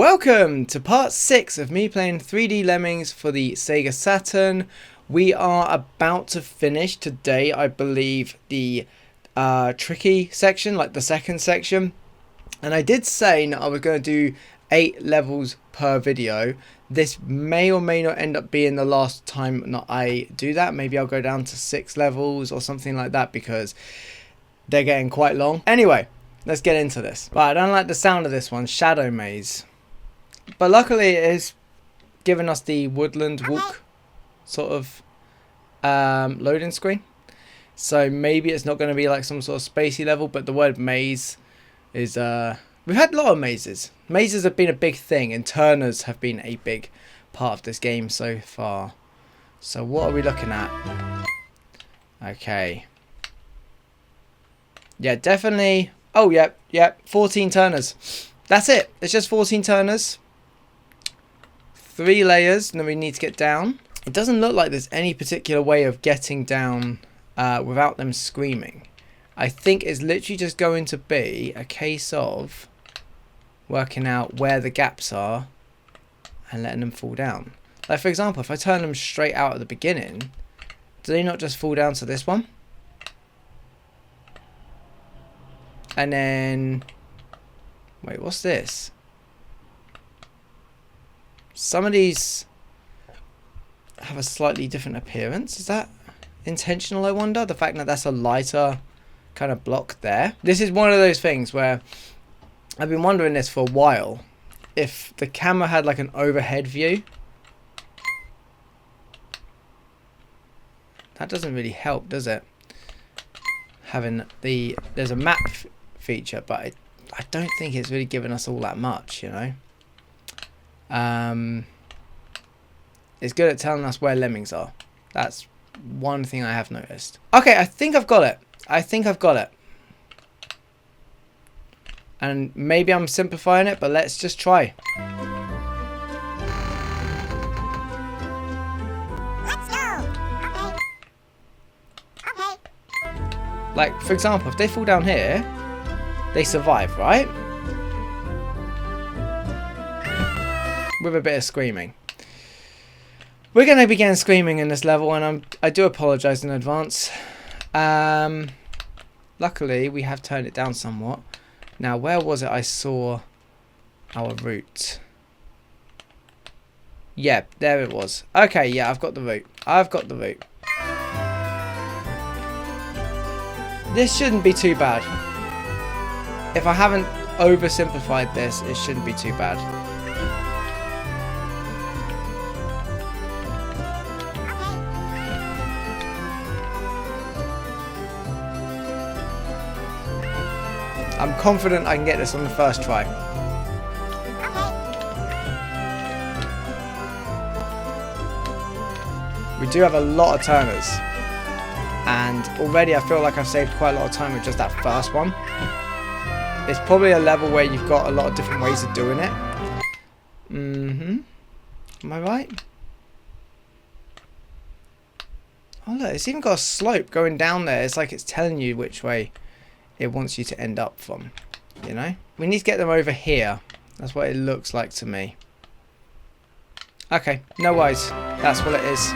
Welcome to part 6 of me playing 3D Lemmings for the Sega Saturn. We are about to finish today, I believe, the tricky section, like the second section. And I did say that I was going to do 8 levels per video. This may or may not end up being the last time that I do that. Maybe I'll go down to 6 levels or something like that because they're getting quite long. Anyway, let's get into this. Right, I don't like the sound of this one, Shadow Maze. But luckily it is giving us the woodland walk sort of loading screen. So maybe it's not going to be like some sort of spacey level, but the word maze is... we've had a lot of mazes. Mazes have been a big thing, and turners have been a big part of this game so far. So what are we looking at? Okay. Yeah, definitely... Oh, yep, 14 turners. That's it. It's just 14 turners. 3 layers, and then we need to get down. It doesn't look like there's any particular way of getting down without them screaming. I think it's literally just going to be a case of working out where the gaps are and letting them fall down. Like, for example, if I turn them straight out at the beginning, do they not just fall down to this one? And then... Wait, what's this? Some of these have a slightly different appearance. Is that intentional, I wonder? The fact that that's a lighter kind of block there. This is one of those things where I've been wondering this for a while. If the camera had like an overhead view. That doesn't really help, does it? Having the... There's a map feature, but I don't think it's really given us all that much, you know. It's good at telling us where lemmings are. That's one thing I have noticed. Okay, I think I've got it. And maybe I'm simplifying it, but let's just try. Let's go. Okay. Like, for example, if they fall down here, they survive, right? With a bit of screaming. We're going to begin screaming in this level, and I do apologise in advance. Luckily, we have turned it down somewhat. Now, where was it I saw our route? Yeah, there it was. Okay, yeah, I've got the route. This shouldn't be too bad. If I haven't oversimplified this, it shouldn't be too bad. I'm confident I can get this on the first try. We do have a lot of turners. And already I feel like I've saved quite a lot of time with just that first one. It's probably a level where you've got a lot of different ways of doing it. Am I right? Oh look, it's even got a slope going down there. It's like it's telling you which way it wants you to end up from, you know? We need to get them over here. That's what it looks like to me. Okay, no worries. That's what it is.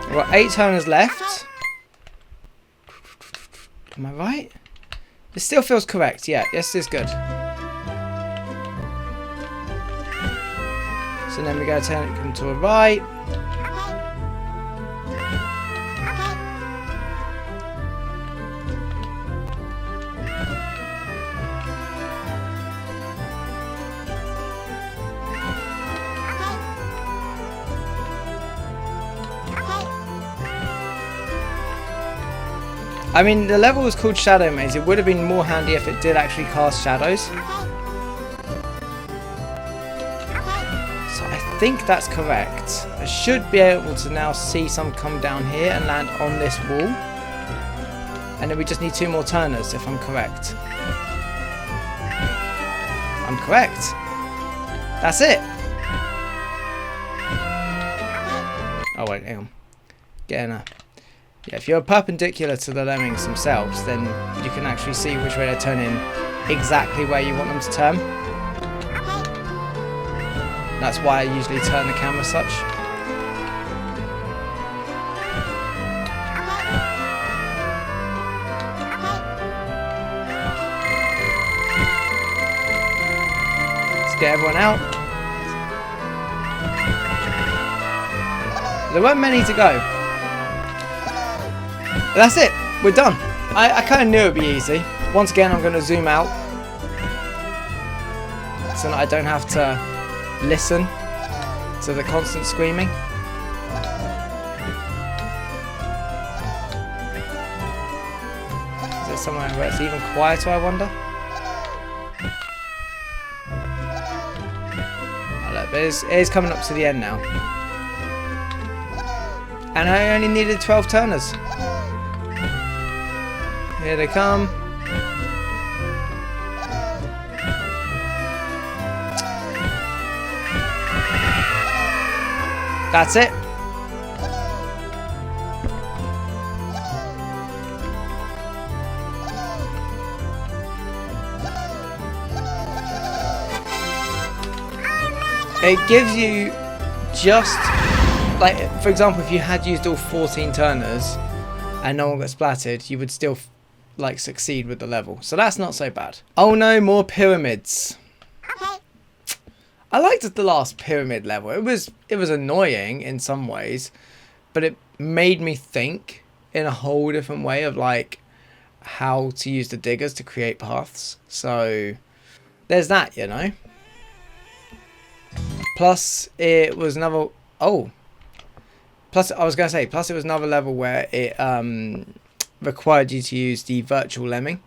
We've got 8 turners left. Am I right? It still feels correct. Yeah, this is good. So then we go turn it to a right. I mean, the level was called Shadow Maze. It would have been more handy if it did actually cast shadows. So I think that's correct. I should be able to now see some come down here and land on this wall. And then we just need 2 more turners, if I'm correct. I'm correct. That's it. Oh wait, hang on. Getting a... Yeah, if you're perpendicular to the lemmings themselves, then you can actually see which way they're turning exactly where you want them to turn. That's why I usually turn the camera such. Let's get everyone out. There weren't many to go. That's it. We're done. I kind of knew it would be easy. Once again, I'm going to zoom out so that I don't have to listen to the constant screaming. Is there somewhere where it's even quieter, I wonder? Oh, look, it is coming up to the end now. And I only needed 12 turners. Here they come. That's it. It gives you just, like, for example, if you had used all 14 turners and no one got splattered, you would still like succeed with the level, so that's not so bad. Oh no, more pyramids. Okay. I liked the last pyramid level. It was annoying in some ways, but it made me think in a whole different way of like how to use the diggers to create paths. So there's that, you know. Plus it was another plus I was gonna say plus it was another level where it required you to use the virtual lemming.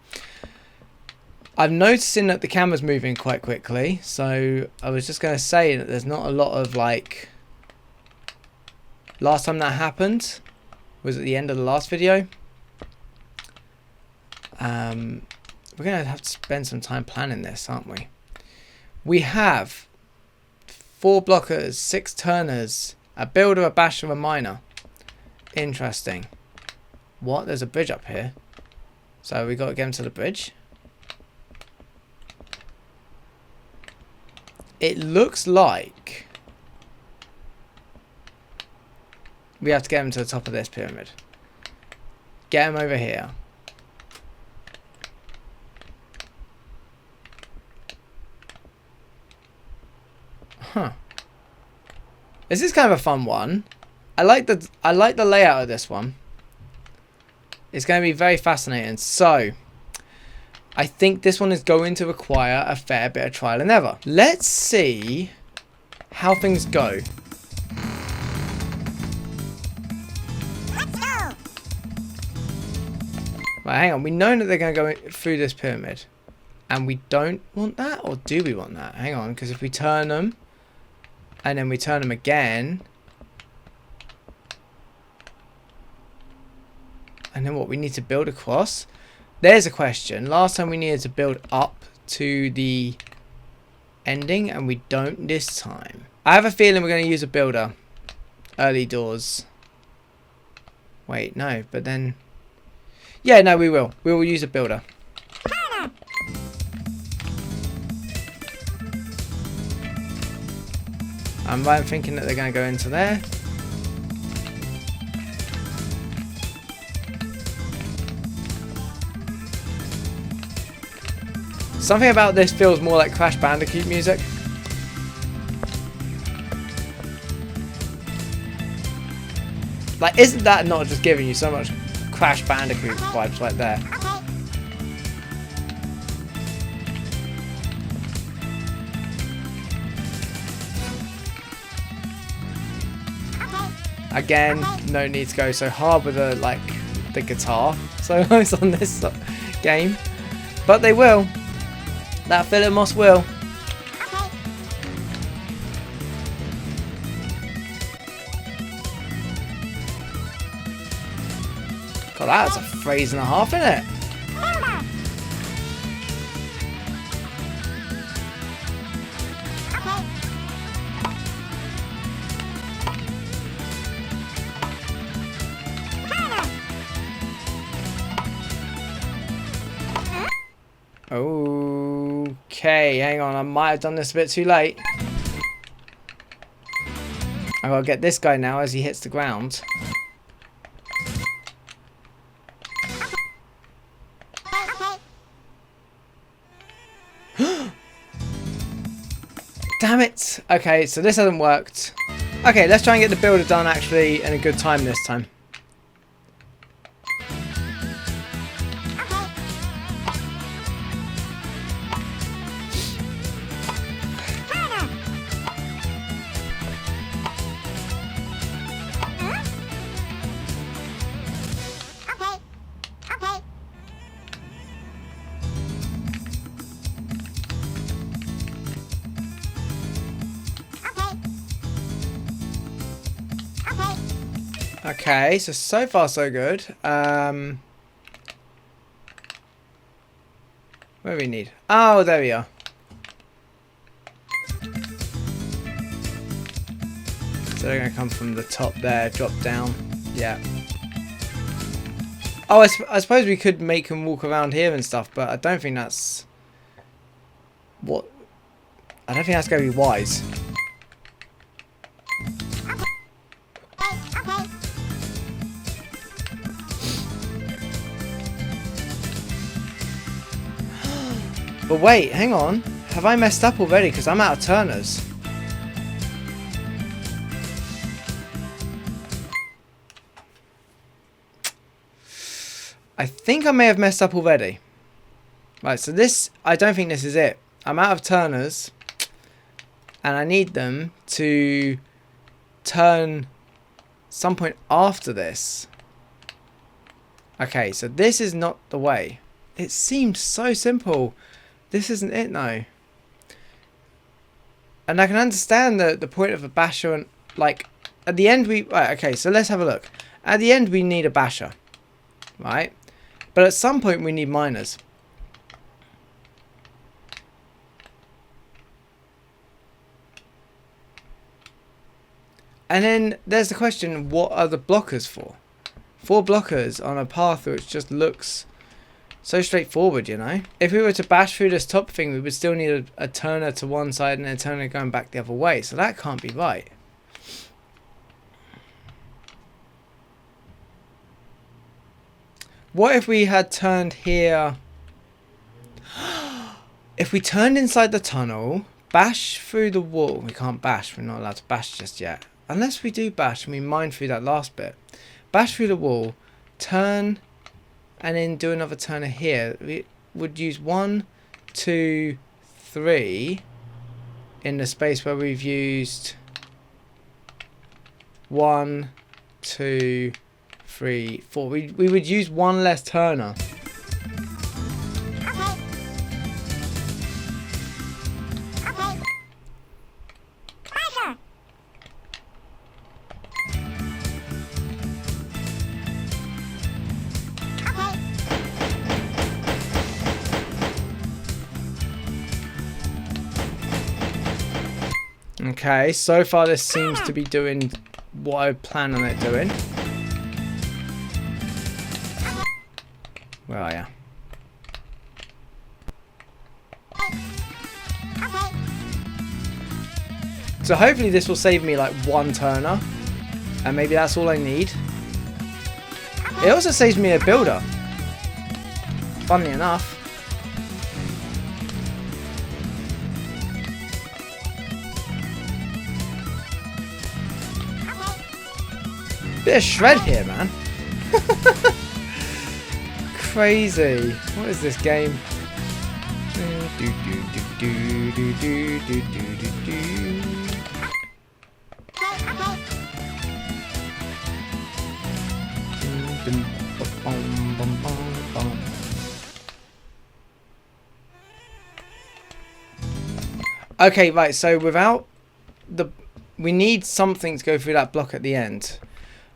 I'm noticing that the camera's moving quite quickly, so I was just going to say that there's not a lot of like... Last time that happened was at the end of the last video. We're going to have to spend some time planning this, aren't we? We have 4 blockers, 6 turners, a builder, a basher, a miner. Interesting. What? There's a bridge up here. So we got to get him to the bridge. It looks like we have to get him to the top of this pyramid. Get him over here. Huh. This is kind of a fun one. I like the layout of this one. It's going to be very fascinating. So, I think this one is going to require a fair bit of trial and error. Let's see how things go. Let's go. Right, hang on. We know that they're going to go through this pyramid. And we don't want that? Or do we want that? Hang on, because if we turn them, and then we turn them again... And then what, we need to build across? There's a question. Last time we needed to build up to the ending, and we don't this time. I have a feeling we're going to use a builder. Early doors. Wait, no, but then... Yeah, no, we will. We will use a builder. I'm right thinking that they're going to go into there. Something about this feels more like Crash Bandicoot music. Like, isn't that not just giving you so much Crash Bandicoot vibes right there? Again, no need to go so hard with the like the guitar solos on this game, but they will. That Philip Moss will. God, that was a phrase and a half, isn't it? Okay, hang on, I might have done this a bit too late. I gotta get this guy now as he hits the ground. Damn it! Okay, so this hasn't worked. Okay, let's try and get the builder done actually in a good time this time. Okay, so far so good. Where do we need? Oh, there we are. So they're going to come from the top there, drop down. Yeah. Oh, I suppose we could make them walk around here and stuff, but I don't think that's... what? I don't think that's going to be wise. But wait, hang on. Have I messed up already? Because I'm out of turners. I think I may have messed up already. Right, so this... I don't think this is it. I'm out of turners. And I need them to turn some point after this. Okay, so this is not the way. It seemed so simple. This isn't it now. And I can understand the point of a basher and like at the end we right, okay, so let's have a look. At the end we need a basher. Right? But at some point we need minors. And then there's the question, what are the blockers for? 4 blockers on a path which just looks so straightforward, you know. If we were to bash through this top thing, we would still need a turner to one side and a turner going back the other way. So that can't be right. What if we had turned here? If we turned inside the tunnel, bash through the wall. We can't bash. We're not allowed to bash just yet. Unless we do bash and we mine through that last bit. Bash through the wall, turn... and then do another turner here. We would use 1, 2, 3 in the space where we've used 1, 2, 3, 4. We would use 1 less turner. Okay, so far this seems to be doing what I plan on it doing. Where are ya? So hopefully this will save me like 1 turner. And maybe that's all I need. It also saves me a builder. Funnily enough. Bit of shred here, man. Crazy. What is this game? Okay, right, so without the... We need something to go through that block at the end.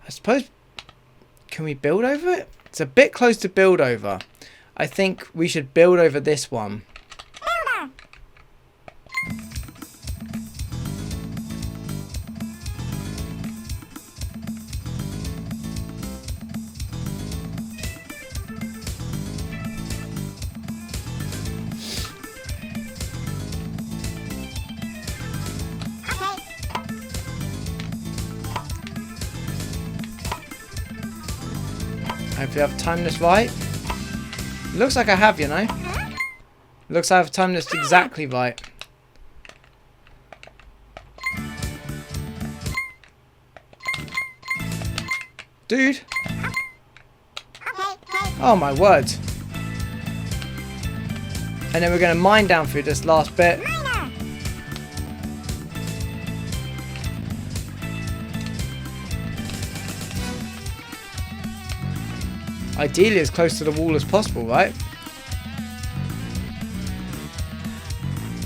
I suppose... Can we build over it? It's a bit close to build over. I think we should build over this one. Hopefully I've timed this right. Looks like I have, you know. Looks like I've timed this exactly right. Dude. Oh my word. And then we're going to mine down through this last bit. Ideally as close to the wall as possible, right?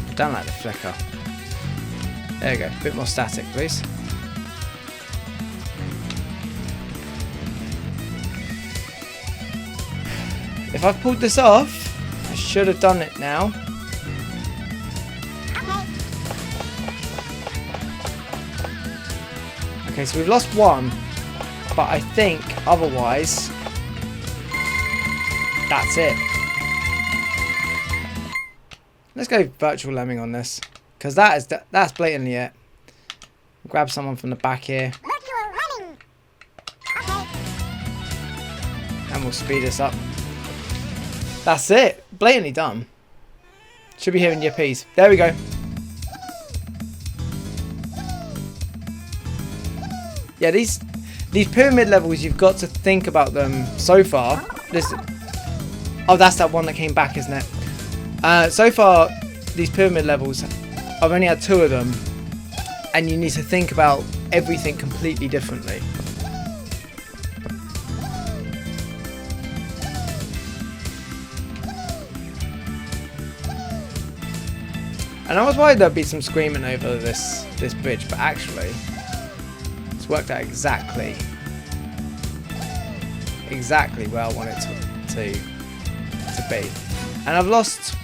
I don't like the flicker. There we go. A bit more static, please. If I've pulled this off, I should have done it now. Okay, so we've lost one, but I think otherwise, that's it. Let's go virtual lemming on this, because that's blatantly it. Grab someone from the back here, and we'll speed this up. That's it. Blatantly done. Should be hearing your piece. There we go. Yeah, these pyramid levels, you've got to think about them so far. Oh, that's that one that came back, isn't it? So far, these pyramid levels, I've only had 2 of them. And you need to think about everything completely differently. And I was worried there'd be some screaming over this bridge, but actually, it's worked out exactly where I want it to be. And I've lost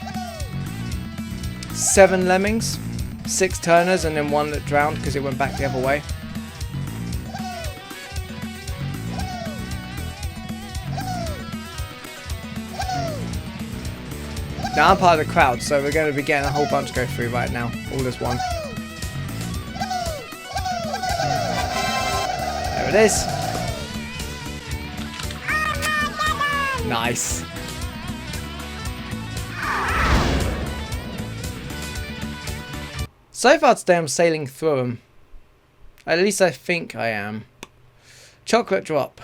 7 lemmings, 6 turners, and then 1 that drowned because it went back the other way. Now I'm part of the crowd, so we're going to be getting a whole bunch go through right now, all as one. There it is. Nice. So far today I'm sailing through them. At least I think I am. Chocolate drop.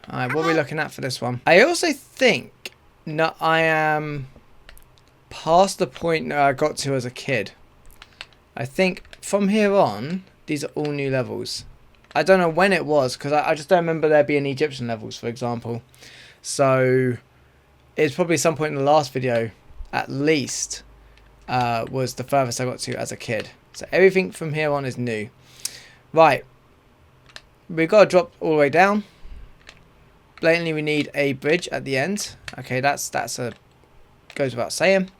Alright, what are we looking at for this one? I also think that I am past the point that I got to as a kid. I think from here on, these are all new levels. I don't know when it was, because I just don't remember there being Egyptian levels, for example. So it's probably some point in the last video, at least, was the furthest I got to as a kid. So everything from here on is new. Right. We've got to drop all the way down. Blatantly we need a bridge at the end. Okay, that's a goes without saying.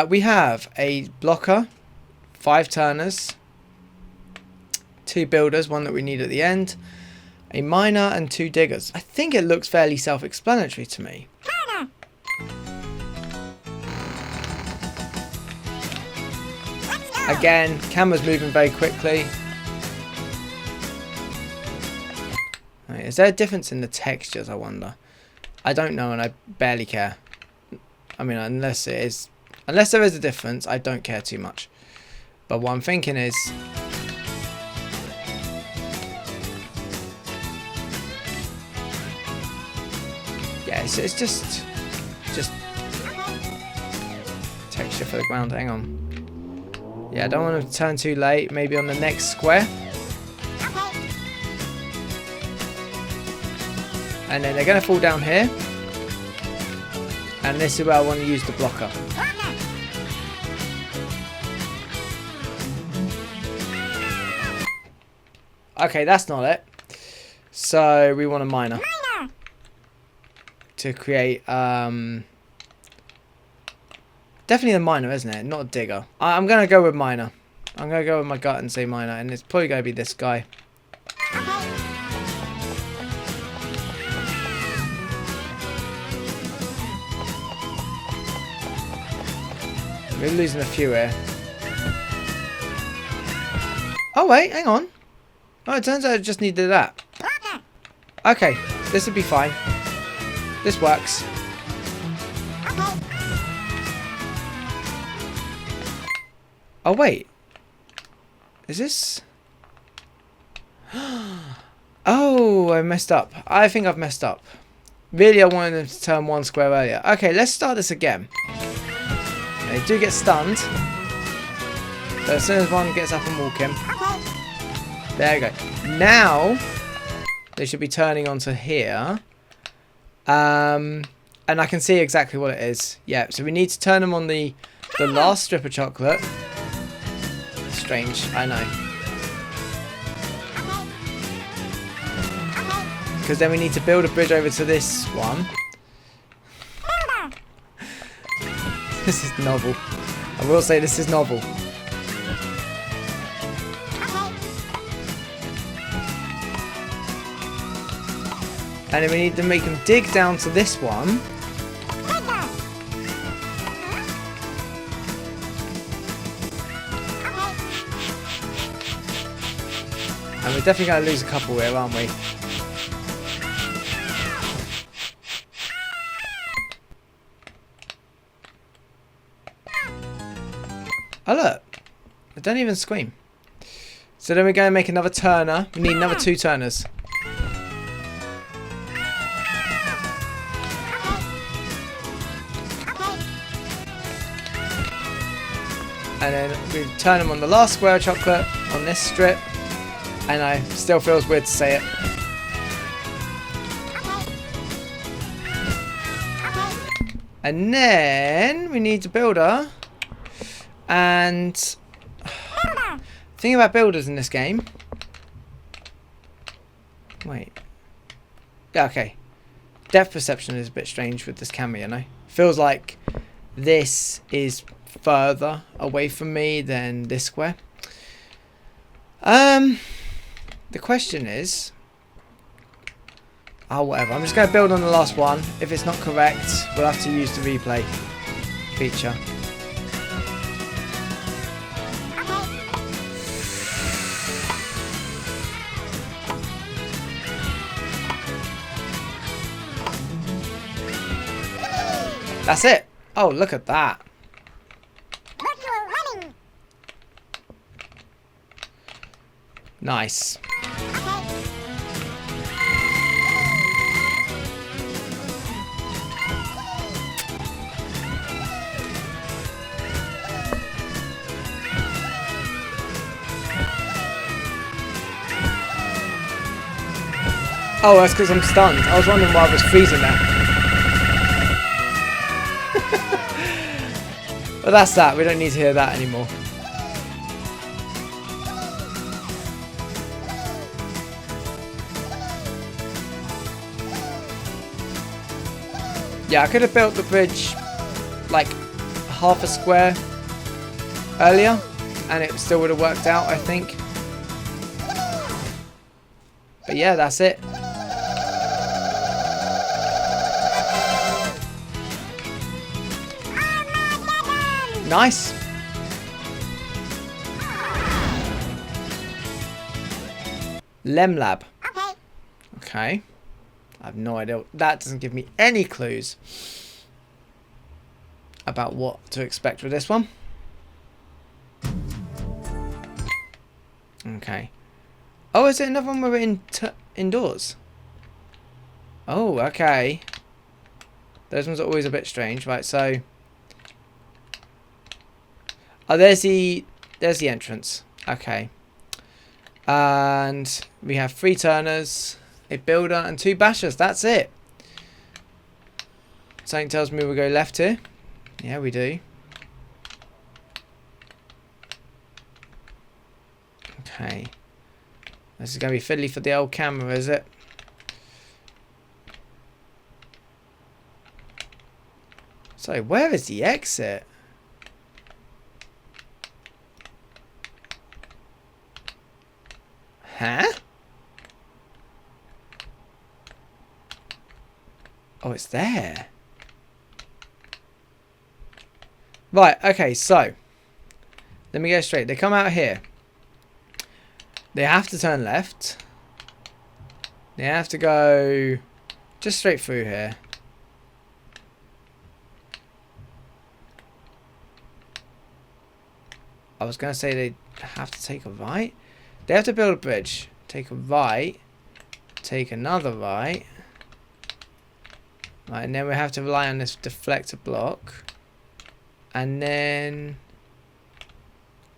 We have a blocker, 5 turners, 2 builders, 1 that we need at the end, a miner and 2 diggers. I think it looks fairly self-explanatory to me. Again, camera's moving very quickly. Right, is there a difference in the textures, I wonder? I don't know, and I barely care. I mean, unless there is a difference, I don't care too much. But what I'm thinking is, yeah, it's just texture for the ground. Hang on. Yeah, I don't want to turn too late. Maybe on the next square. And then they're going to fall down here. And this is where I want to use the blocker. Okay, that's not it. So we want a miner. Miner. To create, definitely a miner, isn't it? Not a digger. I'm going to go with miner. I'm going to go with my gut and say miner. And it's probably going to be this guy. Okay. We're losing a few here. Oh, wait, hang on. Oh, it turns out I just needed that. Waffler. Okay, this would be fine. This works. Okay. Oh, wait. Is this... Oh, I messed up. I think I've messed up. Really, I wanted them to turn one square earlier. Okay, let's start this again. They do get stunned. But as soon as one gets up and walking. Okay. There we go. Now, they should be turning onto here. And I can see exactly what it is. Yeah, so we need to turn them on the last strip of chocolate. Strange, I know. Because then we need to build a bridge over to this one. Builder. This is novel. I will say this is novel. Okay. And then we need to make them dig down to this one. Fiddler. Okay. And we're definitely going to lose a couple here, aren't we? Oh look, I don't even scream. So then we're going to make another turner. We need another 2 turners. Okay. And then we turn them on the last square of chocolate on this strip. And I still feels weird to say it. And then we need a builder. And Builder. thing about builders in this game. Wait. Yeah, okay. Depth perception is a bit strange with this camera, you know. Feels like this is further away from me than this square. The question is, oh whatever. I'm just going to build on the last one. If it's not correct, we'll have to use the replay feature. That's it. Oh, look at that. Virtual running. Nice. Oh, that's because I'm stunned. I was wondering why I was freezing there. But that's that. We don't need to hear that anymore. Yeah, I could have built the bridge like half a square earlier and it still would have worked out, I think. But yeah, that's it. Nice. Lemlab. Okay. Okay. I have no idea. That doesn't give me any clues about what to expect with this one. Okay. Oh, is it another one where we're indoors? Oh, okay. Those ones are always a bit strange. Right, so... Oh, there's the entrance. Okay. And we have 3 turners, a builder, and 2 bashers. That's it. Something tells me we'll go left here. Yeah, we do. Okay. This is going to be fiddly for the old camera, is it? So, where is the exit? Huh? Oh, it's there. Right, okay, so. Let me go straight. They come out here. They have to turn left. They have to go just straight through here. I was going to say they have to take a right. They have to build a bridge. Take a right. Take another right. Right, and then we have to rely on this deflector block. And then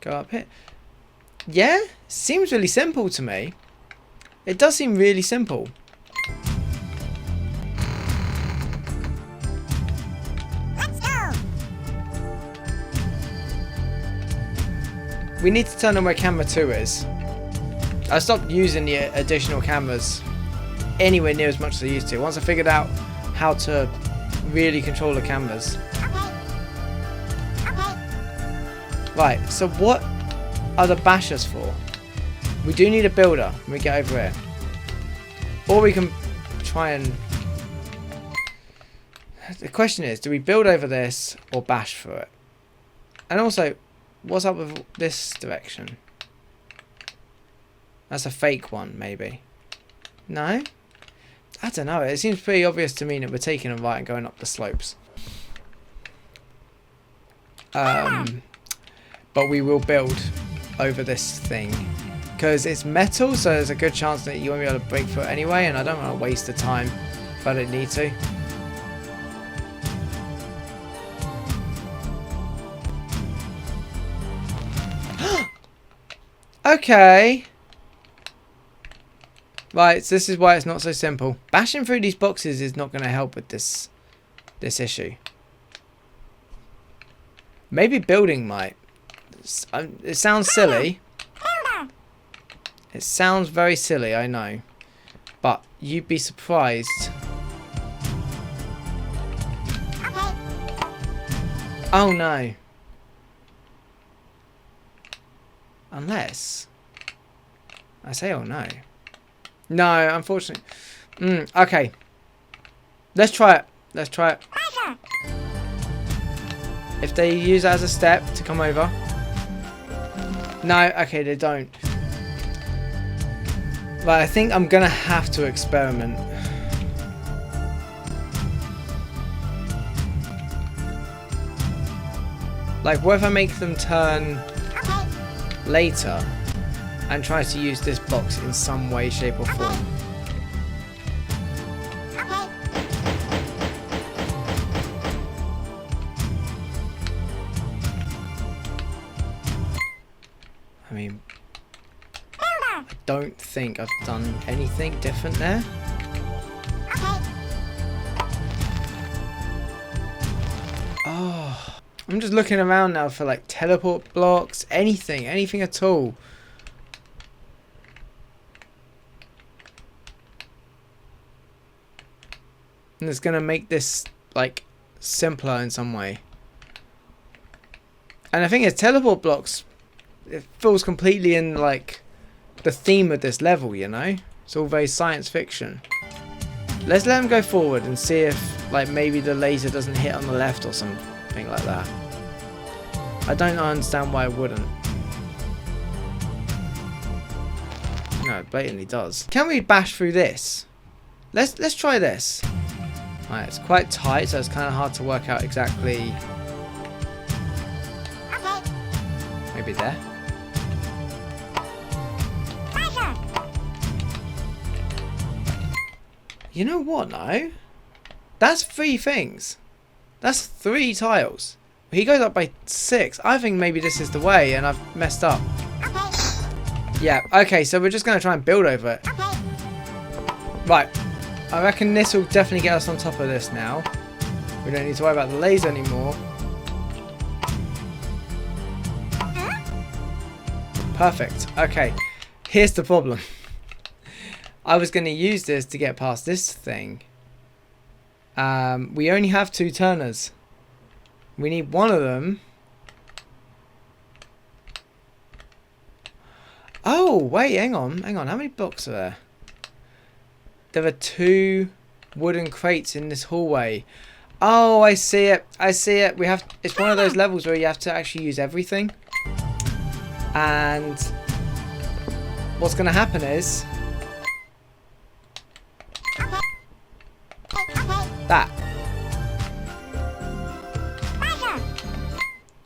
go up here. Yeah, seems really simple to me. It does seem really simple. Let's go. We need to turn on where camera 2 is. I stopped using the additional cameras anywhere near as much as I used to. Once I figured out how to really control the cameras. Okay. Right, so what are the bashers for? We do need a builder when we get over here. Or we can try and... The question is, do we build over this or bash through it? And also, what's up with this direction? That's a fake one, maybe. No? I don't know. It seems pretty obvious to me that we're taking a right and going up the slopes. But we will build over this thing. Because it's metal, so there's a good chance that you won't be able to break through it anyway. And I don't want to waste the time if I don't need to. Okay. Right, so this is why it's not so simple. Bashing through these boxes is not going to help with this issue. Maybe building might. It sounds silly. It sounds very silly, I know. But you'd be surprised. Okay. Oh no. Unless. I say oh no. No, unfortunately. Okay. Let's try it. Let's try it. Pressure. If they use it as a step to come over. No, okay, they don't. But I think I'm gonna have to experiment. Like, what if I make them turn Okay. later and try to use this box in some way, shape or form? Okay. I mean, Builder. I don't think I've done anything different there. Okay. Oh, I'm just looking around now for like teleport blocks, anything at all. And it's gonna make this like simpler in some way. And the thing is, teleport blocks, it falls completely in like the theme of this level, you know? It's all very science fiction. Let's let them go forward and see if like maybe the laser doesn't hit on the left or something like that. I don't understand why it wouldn't. No, it blatantly does. Can we bash through this? Let's try this. Right, it's quite tight, so it's kind of hard to work out exactly. Okay. Maybe there. Pressure. You know what, no? That's 3 things. That's 3 tiles. He goes up by 6. I think maybe this is the way, and I've messed up. Okay. Yeah, okay, so we're just going to try and build over it. Okay. Right. I reckon this will definitely get us on top of this now. We don't need to worry about the laser anymore. Perfect. Okay. Here's the problem. I was going to use this to get past this thing. We only have 2 turners. We need one of them. Oh, wait, hang on. How many blocks are there? There are 2 wooden crates in this hallway. Oh, I see it. We have. It's one of those levels where you have to actually use everything. And what's going to happen is that.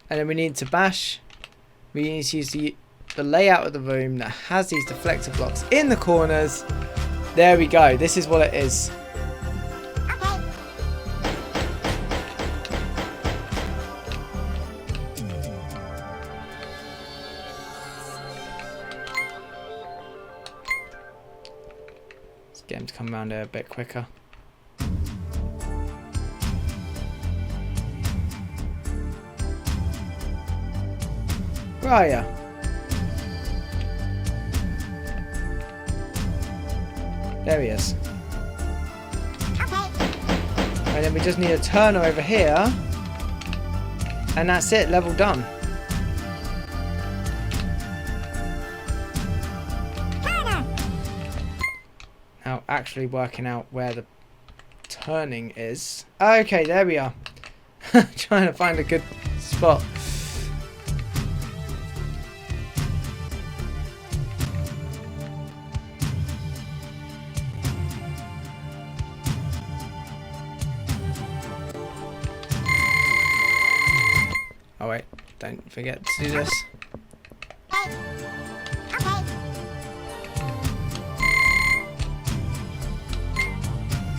And then we need to bash. We need to use the layout of the room that has these deflector blocks in the corners. There we go. This is what it is. Let's get him to come around here a bit quicker. Where are ya? There he is. And then we just need a turner over here. And that's it, level done. Now actually working out where the turning is. Okay, there we are. Trying to find a good spot. Oh wait, don't forget to do this.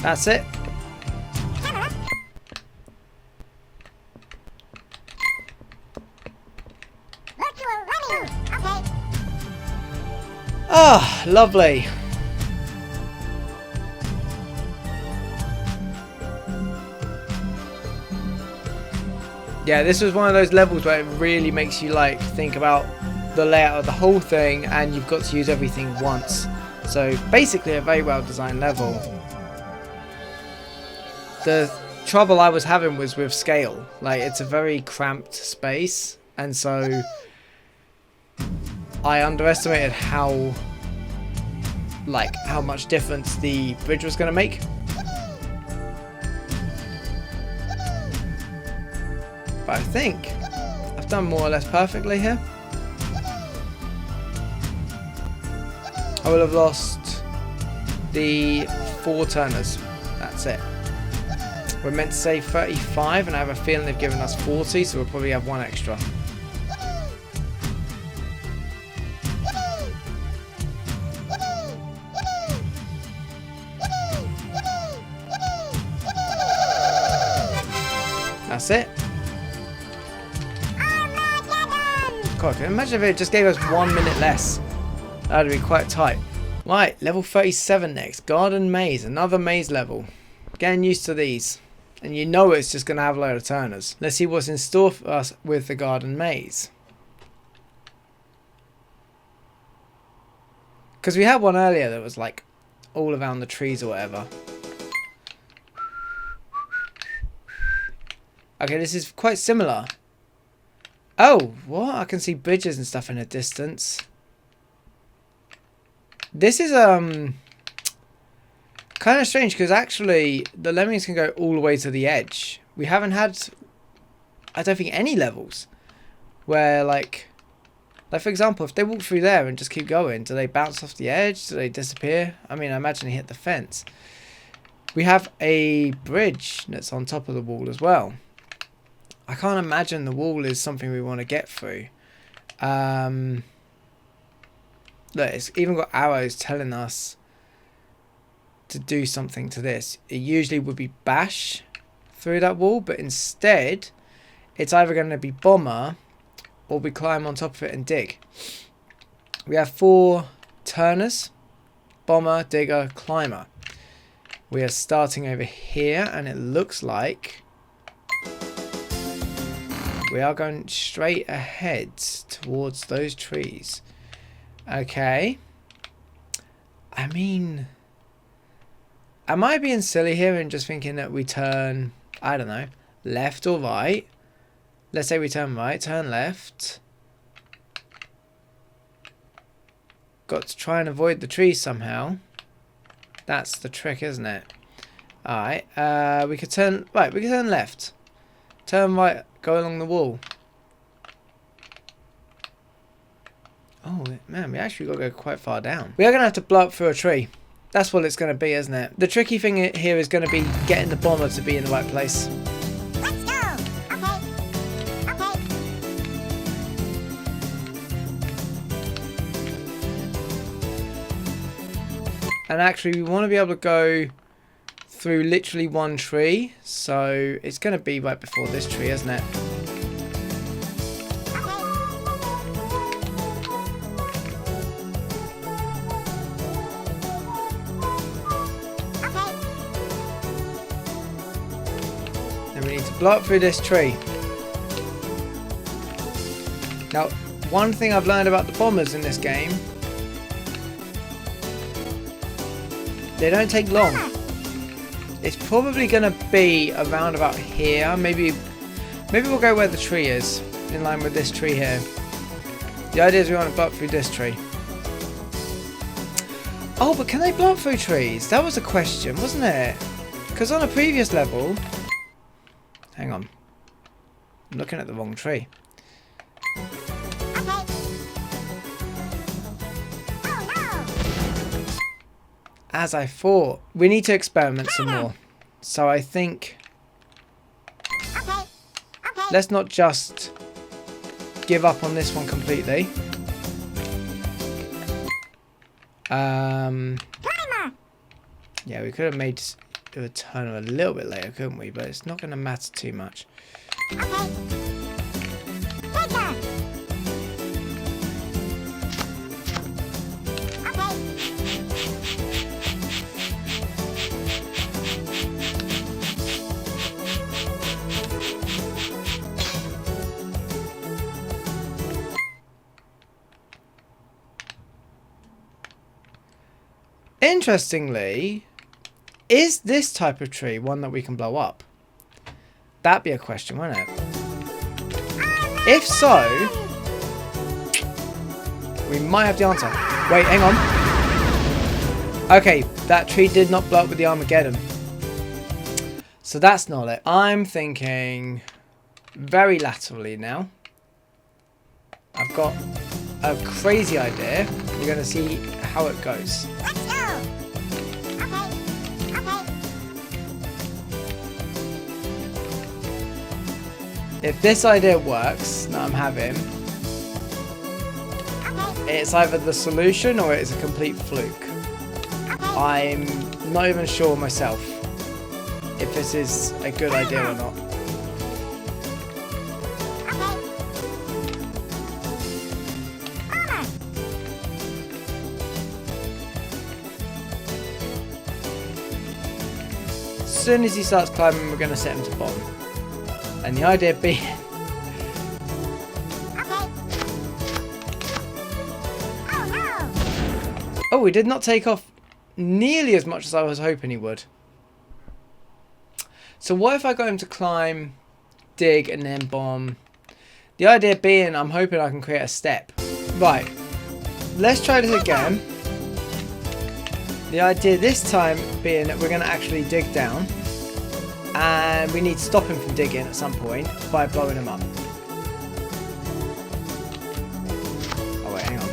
That's it. Ah, lovely. Yeah, this was one of those levels where it really makes you like think about the layout of the whole thing, and you've got to use everything once. So basically a very well designed level. The trouble I was having was with scale. Like, it's a very cramped space, and so I underestimated how much difference the bridge was going to make. But I think I've done more or less perfectly here. I will have lost the 4 turners. That's it. We're meant to say 35, and I have a feeling they've given us 40, so we'll probably have 1 extra. That's it. God, can you imagine if it just gave us 1 minute less? That would be quite tight. Right, level 37 next. Garden Maze, another maze level. Getting used to these. And you know it's just going to have a load of turners. Let's see what's in store for us with the Garden Maze. Because we had one earlier that was like all around the trees or whatever. Okay, this is quite similar. Oh, what? I can see bridges and stuff in the distance. This is kind of strange, because actually the Lemmings can go all the way to the edge. We haven't had, I don't think, any levels where like for example, if they walk through there and just keep going, do they bounce off the edge? Do they disappear? I mean, I imagine they hit the fence. We have a bridge that's on top of the wall as well. I can't imagine the wall is something we want to get through. Look, it's even got arrows telling us to do something to this. It usually would be bash through that wall, but instead it's either going to be bomber or we climb on top of it and dig. We have 4 turners: bomber, digger, climber. We are starting over here, and it looks like we are going straight ahead towards those trees. Okay. I mean, am I being silly here and just thinking that we turn, I don't know, left or right? Let's say we turn right, turn left. Got to try and avoid the trees somehow. That's the trick, isn't it? Alright, we could turn, right, we could turn left. Turn right, go along the wall. Oh, man, we actually got to go quite far down. We are going to have to blow up through a tree. That's what it's going to be, isn't it? The tricky thing here is going to be getting the bomber to be in the right place. Let's go. Okay. Okay. And actually, we want to be able to go through literally one tree. So it's going to be right before this tree, isn't it? Then we need to blow up through this tree. Now, one thing I've learned about the bombers in this game, they don't take long. It's probably going to be around about here. Maybe we'll go where the tree is, in line with this tree here. The idea is we want to blow up through this tree. Oh, but can they blow up through trees? That was a question, wasn't it? Because on a previous level... Hang on. I'm looking at the wrong tree. As I thought, we need to experiment some more. So I think let's not just give up on this one completely. Yeah, we could have made a turn a little bit later, couldn't we? But it's not going to matter too much. Interestingly, is this type of tree one that we can blow up? That'd be a question, wouldn't it? If so, we might have the answer. Wait, hang on. Okay, that tree did not blow up with the Armageddon. So that's not it. I'm thinking very laterally now. I've got a crazy idea. We're going to see how it goes. Let's go. If this idea works that I'm having, it's either the solution or it's a complete fluke. I'm not even sure myself if this is a good idea or not. As soon as he starts climbing, we're going to set him to bomb. And the idea being... Oh, he did not take off nearly as much as I was hoping he would. So what if I got him to climb, dig, and then bomb? The idea being, I'm hoping I can create a step. Right. Let's try this again. The idea this time being that we're going to actually dig down. And we need to stop him from digging at some point by blowing him up. Oh wait, hang on.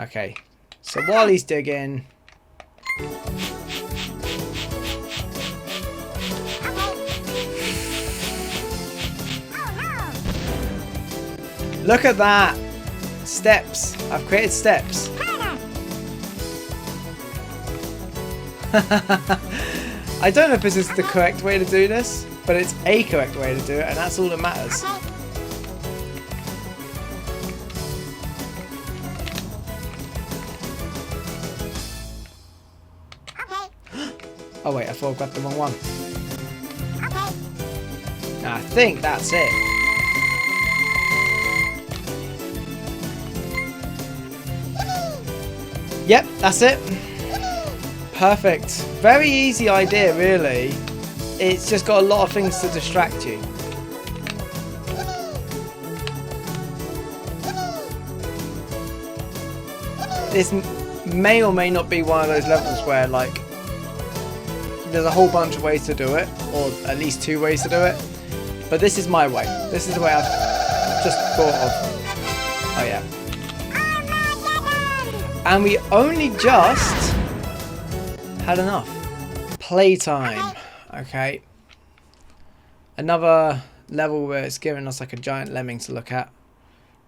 Okay, so while he's digging... Look at that! Steps! I've created steps. I don't know if this is the correct way to do this, but it's a correct way to do it, and that's all that matters. Oh wait, I thought I grabbed the wrong one. I think that's it. Yep, that's it. Perfect. Very easy idea, really. It's just got a lot of things to distract you. This may or may not be one of those levels where, like, there's a whole bunch of ways to do it, or at least 2 ways to do it. But this is my way. This is the way I've just thought of. Oh yeah. And we only just had enough. Playtime. Okay. Another level where it's giving us like a giant lemming to look at.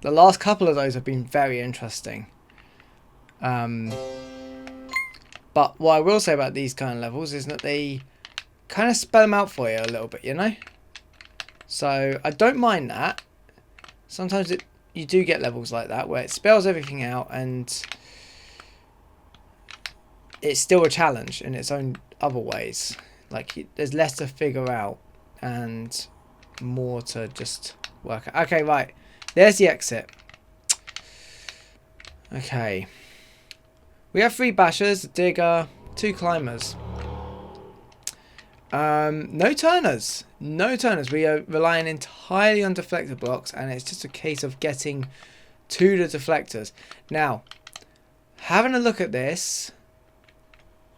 The last couple of those have been very interesting. But what I will say about these kind of levels is that they kind of spell them out for you a little bit, you know? So I don't mind that. Sometimes you do get levels like that where it spells everything out and it's still a challenge in its own other ways. Like there's less to figure out and more to just work out. Okay, right. There's the exit. Okay. We have 3 bashers, a digger, 2 climbers. No turners. No turners. We are relying entirely on deflector blocks, and it's just a case of getting to the deflectors. Now, having a look at this,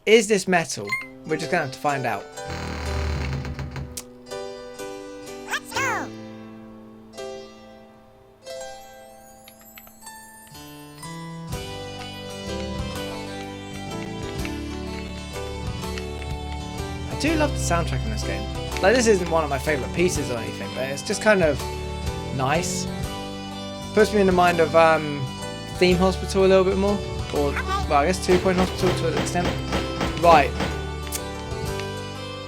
is this metal? We're just going to have to find out. Let's go. I do love the soundtrack in this game. Like, this isn't one of my favourite pieces or anything, but it's just kind of nice. Puts me in the mind of Theme Hospital a little bit more. Or, well, I guess 2 Point Hospital to an extent. Right.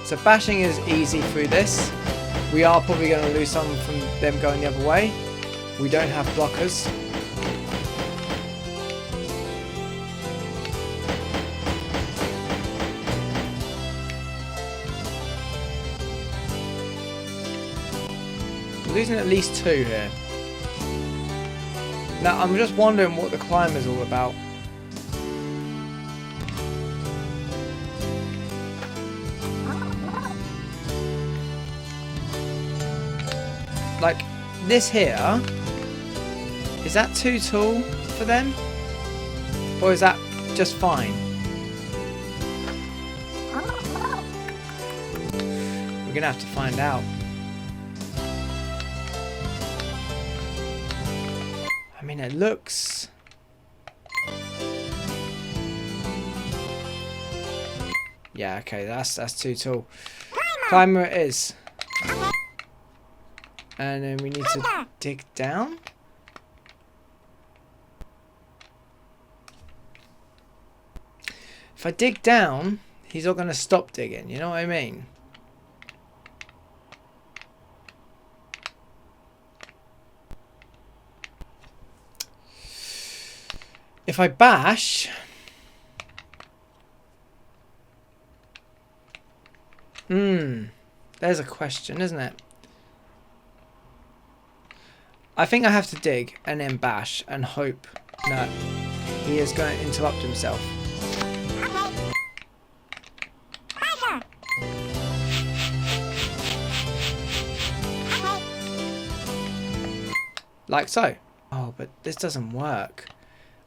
So bashing is easy through this. We are probably going to lose some from them going the other way. We don't have blockers. We're losing at least 2 here. Now I'm just wondering what the climb is all about. Like, this here, is that too tall for them? Or is that just fine? We're gonna have to find out. I mean, it looks... Yeah, okay, that's too tall. Climber it is. And then we need to dig down. If I dig down, he's not going to stop digging, you know what I mean? If I bash... There's a question, isn't it? I think I have to dig and then bash and hope that he is going to interrupt himself. Like so. Oh, but this doesn't work.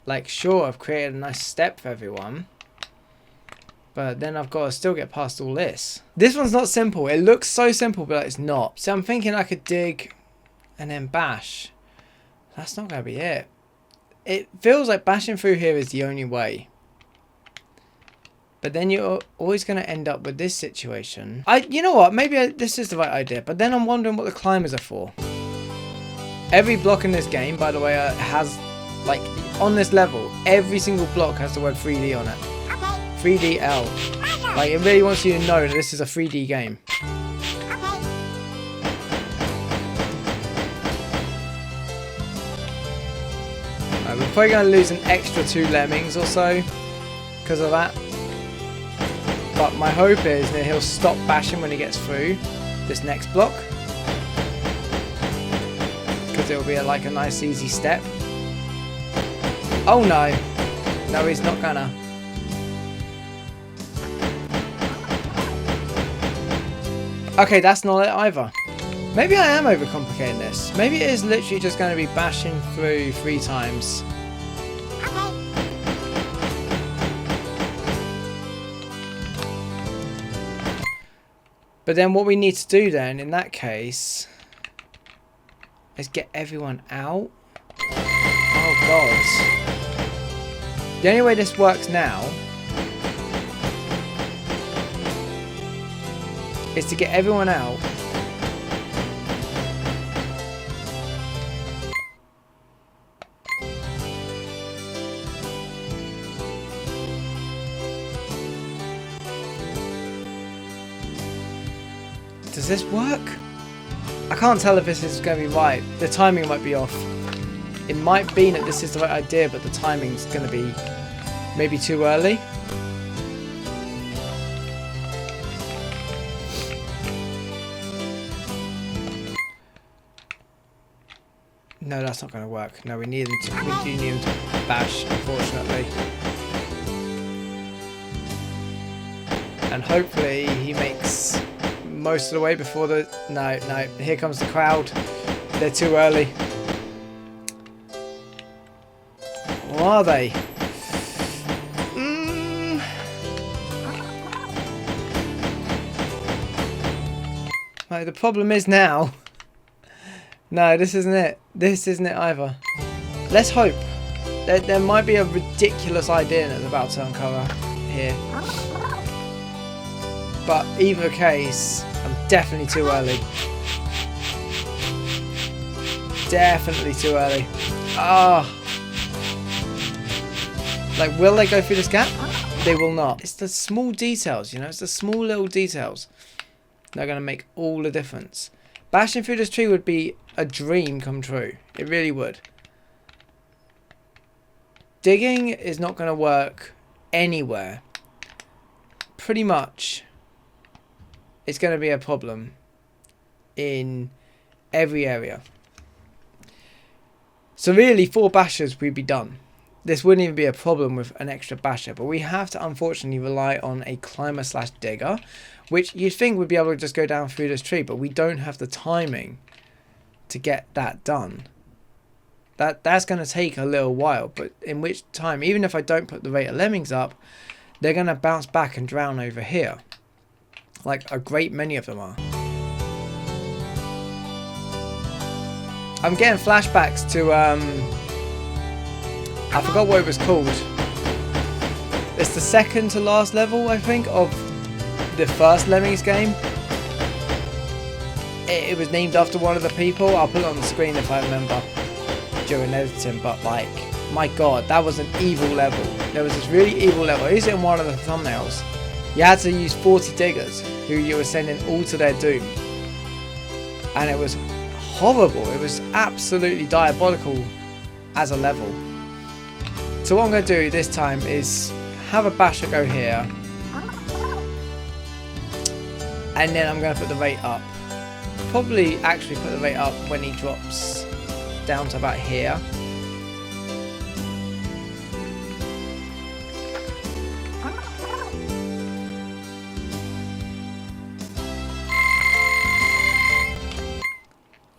Like, sure, I've created a nice step for everyone. But then I've got to still get past all this. This one's not simple. It looks so simple, but it's not. So I'm thinking I could dig and then bash. That's not going to be it. It feels like bashing through here is the only way. But then you're always going to end up with this situation. You know what? Maybe this is the right idea. But then I'm wondering what the climbers are for. Every block in this game, by the way, has, like, on this level, every single block has the word 3D on it. 3DL. Like, it really wants you to know that this is a 3D game. We're probably going to lose an extra 2 lemmings or so because of that. But my hope is that he'll stop bashing when he gets through this next block. Because it will be like a nice easy step. Oh no. No, he's not gonna. Okay, that's not it either. Maybe I am overcomplicating this. Maybe it is literally just going to be bashing through 3 times. But then what we need to do then, in that case, is get everyone out. Oh god. The only way this works now is to get everyone out. Does this work? I can't tell if this is going to be right. The timing might be off. It might be that this is the right idea, but the timing's going to be maybe too early. No, that's not going to work. No, we need them to. We do need them to bash, unfortunately. And hopefully he makes most of the way before the... No, no. Here comes the crowd. They're too early. Or are they? Right, the problem is now... No, this isn't it. This isn't it either. Let's hope. There might be a ridiculous idea that's about to uncover here. But either case, I'm definitely too early. Definitely too early. Ah. Like, will they go through this gap? They will not. It's the small details, you know? It's the small little details that are going to make all the difference. Bashing through this tree would be a dream come true. It really would. Digging is not going to work anywhere. Pretty much. It's going to be a problem in every area. So really, 4 bashers, we'd be done. This wouldn't even be a problem with an extra basher, but we have to unfortunately rely on a climber slash digger, which you'd think would be able to just go down through this tree, but we don't have the timing to get that done. That's going to take a little while, but in which time, even if I don't put the rate of lemmings up, they're going to bounce back and drown over here. Like a great many of them are. I'm getting flashbacks to, I forgot what it was called. It's the second to last level, I think, of the first Lemmings game. It was named after one of the people. I'll put it on the screen if I remember during editing, but like, my god, that was an evil level. There was this really evil level. I used it in one of the thumbnails. You had to use 40 diggers who you were sending all to their doom. And it was horrible. It was absolutely diabolical as a level. So what I'm going to do this time is have a basher go here. And then I'm going to put the rate up. Probably actually put the rate up when he drops down to about here.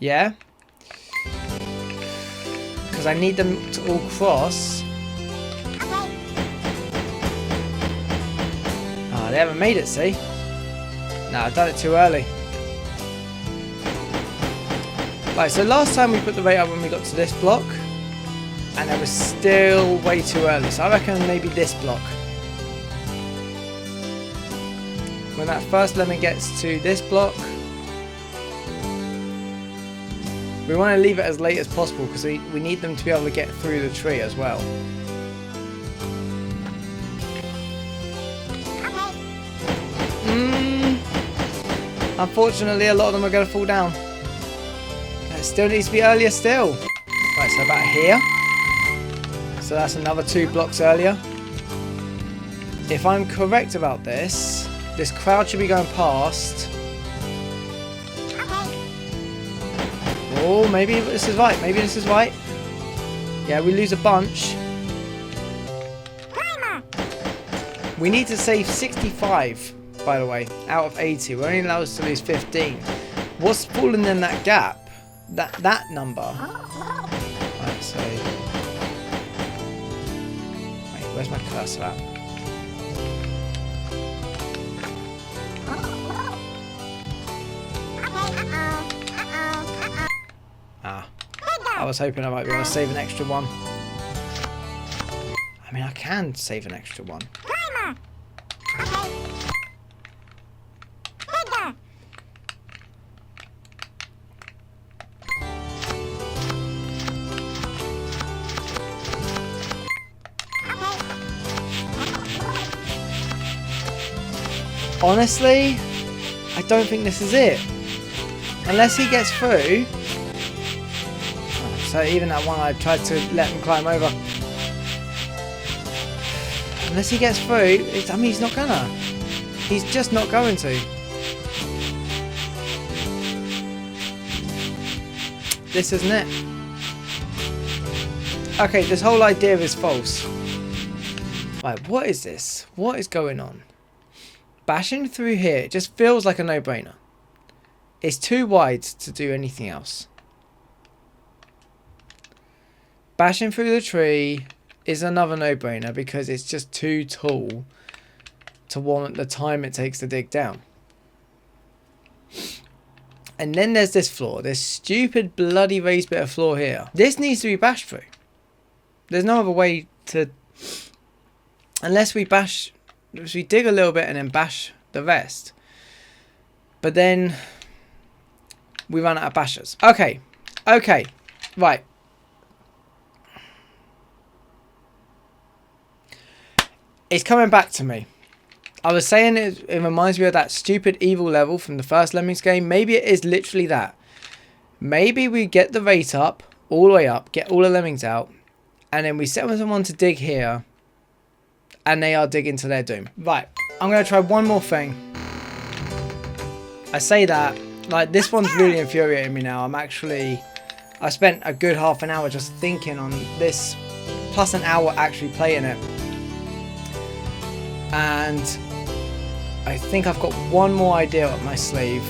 Yeah. Because I need them to all cross. Ah, they haven't made it, see? No, I've done it too early. Right, so last time we put the rate up when we got to this block, and it was still way too early, so I reckon maybe this block. When that first lemon gets to this block, we want to leave it as late as possible because we need them to be able to get through the tree as well. Unfortunately, a lot of them are going to fall down. It still needs to be earlier still. Right, so about here. So that's another 2 blocks earlier. If I'm correct about this, this crowd should be going past. Oh, maybe this is right. Maybe this is right. Yeah, we lose a bunch. We need to save 65, by the way, out of 80. We're only allowed to lose 15. What's fallen in that gap? That number. Right, so... Wait, where's my cursor at? Ah. I was hoping I might be able to save an extra one. I mean, I can save an extra one. Honestly, I don't think this is it. Unless he gets through. So even that one I tried to let him climb over. Unless he gets through, I mean he's not gonna. He's just not going to. This isn't it. Okay, this whole idea is false. Right, what is this? What is going on? Bashing through here just feels like a no-brainer. It's too wide to do anything else. Bashing through the tree is another no-brainer because it's just too tall to warrant the time it takes to dig down. And then there's this floor, this stupid bloody raised bit of floor here. This needs to be bashed through. There's no other way to... Unless we dig a little bit and then bash the rest. But then we run out of bashers. Okay. Okay. Right. It's coming back to me. I was saying it reminds me of that stupid evil level from the first Lemmings game. Maybe it is literally that. Maybe we get the rate up, all the way up, get all the Lemmings out, and then we set someone to dig here, and they are digging to their doom. Right, I'm going to try one more thing. I say that, like, this one's really infuriating me now. I spent a good half an hour just thinking on this, plus an hour actually playing it. And I think I've got one more idea up my sleeve.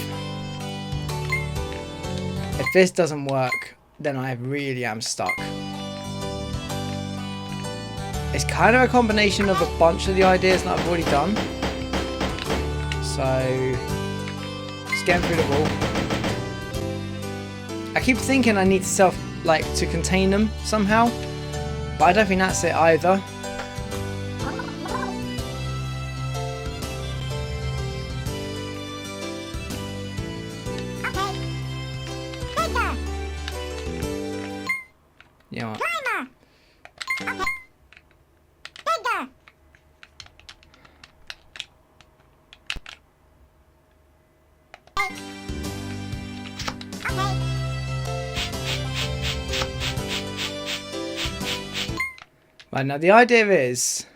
If this doesn't work, then I really am stuck. It's kind of a combination of a bunch of the ideas that I've already done. So, just getting through the wall. I keep thinking I need to contain them somehow, but I don't think that's it either. You know what? Right, now the idea is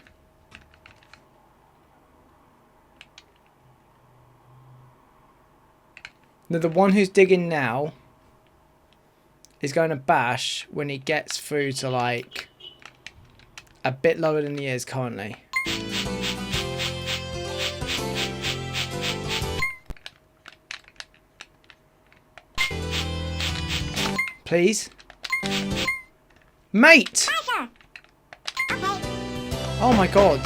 that the one who's digging now is going to bash when he gets through to like a bit lower than he is currently. Please? Mate! Oh my god.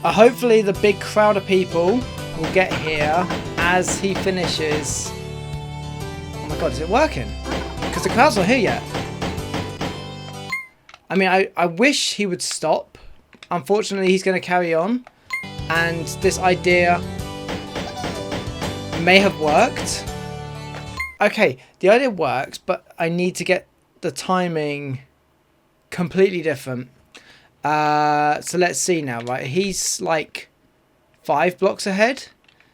Hopefully the big crowd of people will get here as he finishes. Oh my god, is it working? Because the crowd's not here yet. I mean, I wish he would stop. Unfortunately, he's going to carry on. And this idea may have worked. Okay, the idea works, but I need to get the timing completely different. So let's see now, right? He's like 5 blocks ahead.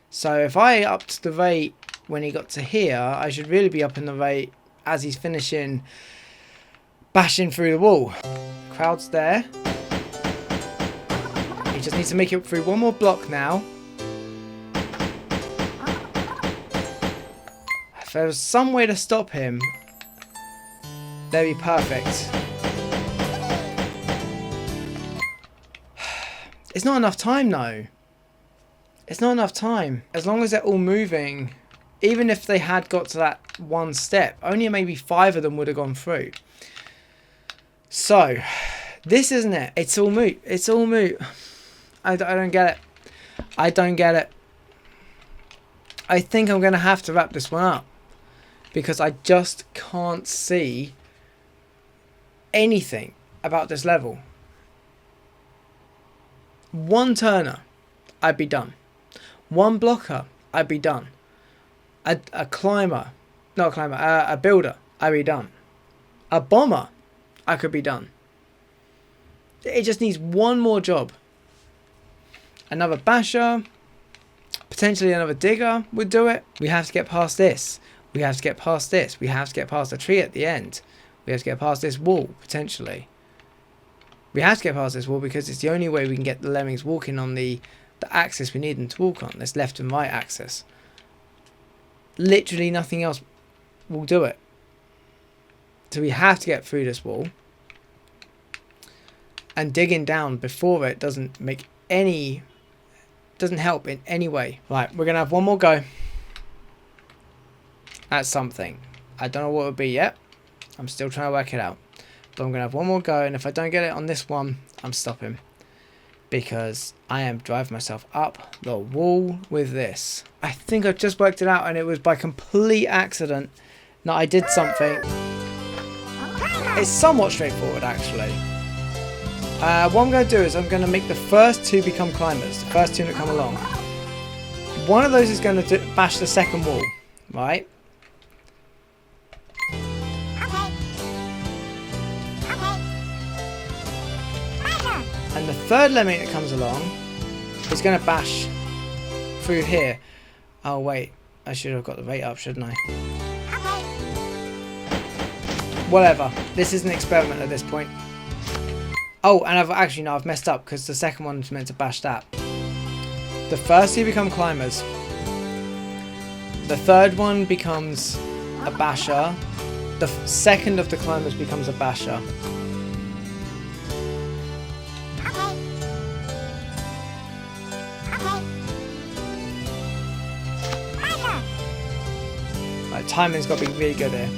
So if I upped the rate when he got to here, I should really be upping the rate as he's finishing bashing through the wall. Crowd's there. He just needs to make it through one more block now. If there was some way to stop him, that'd be perfect. It's not enough time though. It's not enough time. As long as they're all moving, even if they had got to that one step, only maybe 5 of them would have gone through. So, this isn't it. It's all moot. It's all moot. I don't get it. I don't get it. I think I'm going to have to wrap this one up. Because I just can't see anything about this level. One turner, I'd be done. One blocker, I'd be done. A climber, not a climber, a builder, I'd be done. A bomber, I could be done. It just needs one more job. Another basher, potentially another digger would do it. We have to get past this. We have to get past this. We have to get past the tree at the end. We have to get past this wall, potentially. We have to get past this wall because it's the only way we can get the lemmings walking on the axis we need them to walk on. This left and right axis. Literally nothing else will do it. So we have to get through this wall. And digging down before it doesn't help in any way. Right, we're going to have one more go at something. I don't know what it would be yet. I'm still trying to work it out. But I'm going to have one more go, and if I don't get it on this one, I'm stopping. Because I am driving myself up the wall with this. I think I've just worked it out, and it was by complete accident that I did something. It's somewhat straightforward, actually. What I'm going to do is I'm going to make the first 2 become climbers. The first 2 that come along. One of those is going to bash the second wall. Right? And the third lemming that comes along is going to bash through here. Oh wait, I should have got the rate up, shouldn't I? Whatever. This is an experiment at this point. Oh, and I've messed up because the second one's meant to bash that. The first 2 become climbers. The third one becomes a basher. The second of the climbers becomes a basher. Right, timing's got to be really good here.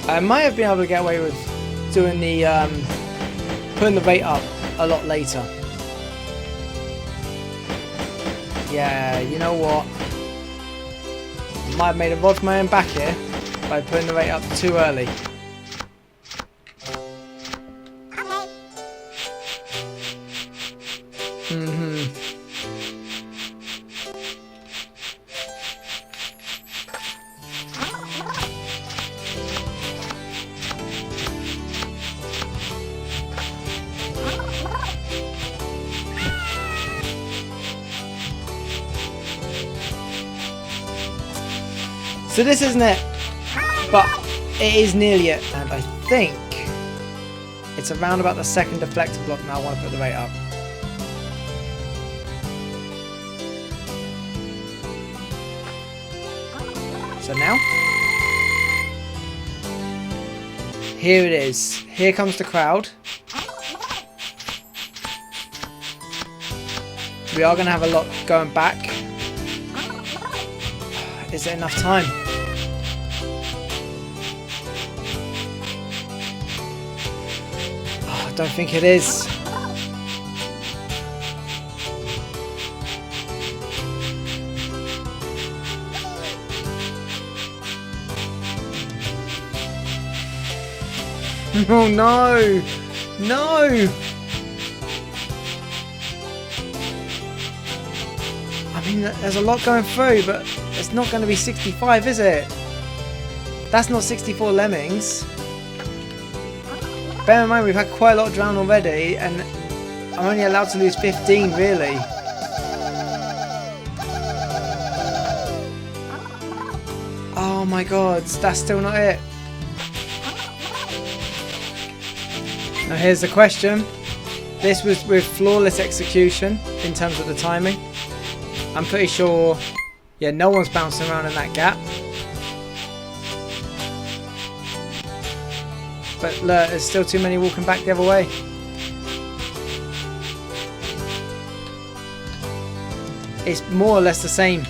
I might have been able to get away with doing the putting the rate up a lot later. Yeah, you know what? Might have made a rod for my own back here by putting the rate up too early. So this isn't it, but it is nearly it, and I think it's around about the second deflector block now I want to put the rate up. So now, here it is. Here comes the crowd. We are going to have a lot going back. Is there enough time? Oh, I don't think it is. Oh no! No! mean, there's a lot going through, but it's not going to be 65, is it? That's not 64 lemmings. Bear in mind, we've had quite a lot drown already, and I'm only allowed to lose 15, really. Oh my god, that's still not it. Now here's the question. This was with flawless execution in terms of the timing. I'm pretty sure, yeah, no one's bouncing around in that gap. But look, there's still too many walking back the other way. It's more or less the same.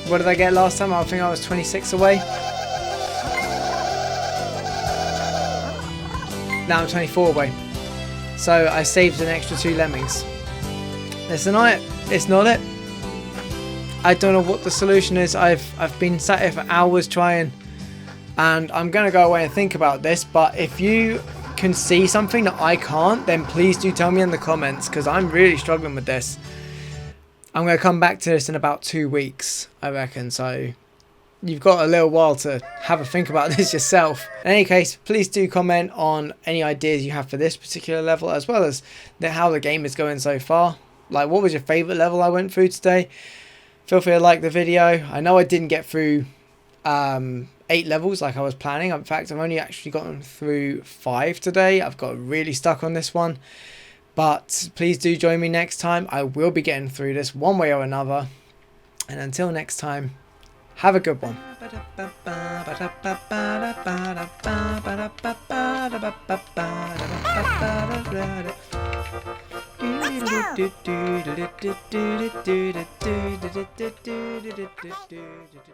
What did I get last time? I think I was 26 away. Now I'm 24 away. So I saved an extra 2 lemmings. It's not it. It's not it. I don't know what the solution is. I've been sat here for hours trying, and I'm gonna go away and think about this. But if you can see something that I can't, then please do tell me in the comments, because I'm really struggling with this. I'm gonna come back to this in about 2 weeks, I reckon. So you've got a little while to have a think about this yourself. In any case, please do comment on any ideas you have for this particular level, as well as how the game is going so far. Like, what was your favourite level I went through today? Feel free to like the video. I know I didn't get through 8 levels like I was planning. In fact, I've only actually gotten through 5 today. I've got really stuck on this one. But please do join me next time. I will be getting through this one way or another. And until next time, have a good one. Let's go.